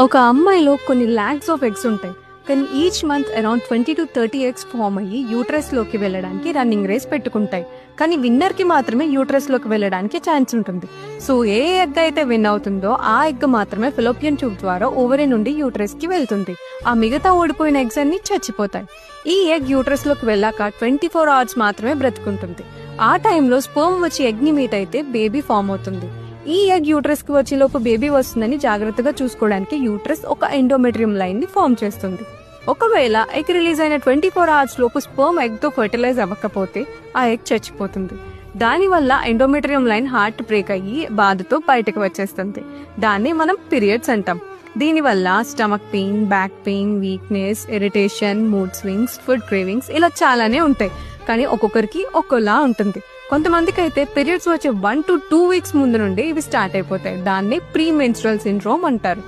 ఒక అమ్మాయిలో కొన్ని లాక్స్ ఆఫ్ ఎగ్స్ ఉంటాయి. కానీ each month around 20-30 eggs form అయ్యి యూట్రస్‌లోకి వెళ్ళడానికి రన్నింగ్ రేస్ పెట్టుకుంటాయి. కానీ విన్నర్‌కి మాత్రమే యూట్రస్‌లోకి వెళ్ళడానికి ఛాన్స్ ఉంటుంది. సో ఏ ఎగ్ అయితే విన్ అవుతుందో ఆ ఎగ్ మాత్రమే ఫెలోపియన్ ట్యూబ్ ద్వారా ఓవరీ నుండి యూట్రస్‌కి వెళ్తుంది. ఆ మిగతా ఓడిపోయిన ఎగ్స్ అన్ని చచ్చిపోతాయి. ఈ ఎగ్ యూట్రస్‌లోకి వెళ్ళాక 24 అవర్స్ మాత్రమే బ్రతుకుంటుంది. ఆ టైంలో స్పెర్మ్ వచ్చి ఎగ్‌ని మీట్ అయితే బేబీ ఫామ్ అవుతుంది. ఈ ఎగ్ యూట్రస్ కి వచ్చేలోపు బేబీ వస్తుందని జాగ్రత్తగా చూసుకోవడానికి యూట్రస్ ఒక ఎండోమెట్రియం లైన్ ని ఫామ్ చేస్తుంది. ఒకవేళ ఎగ్ రిలీజ్ అయిన 24 అవర్స్ లోపు స్పెర్మ్ ఎగ్ తో ఫర్టిలైజ్ అవ్వకపోతే ఆ ఎగ్ చచ్చిపోతుంది. దానివల్ల ఎండోమెట్రియం లైన్ హార్ట్ బ్రేక్ అయ్యి బాధతో బయటకు వచ్చేస్తుంది. దాన్ని మనం పీరియడ్స్ అంటాం. దీనివల్ల stomach pain, back pain, weakness, irritation, mood swings, food cravings ఇలా చాలానే ఉంటాయి. కానీ ఒక్కొక్కరికి ఒక్కోలా ఉంటుంది. కొంతమందికి అయితే పీరియడ్స్ వచ్చే 1 to 2 వీక్స్ ముందు నుండి ఇవి స్టార్ట్ అయిపోతాయి. దాన్ని ప్రీ మెన్స్ట్రువల్ సిండ్రోమ్ అంటారు.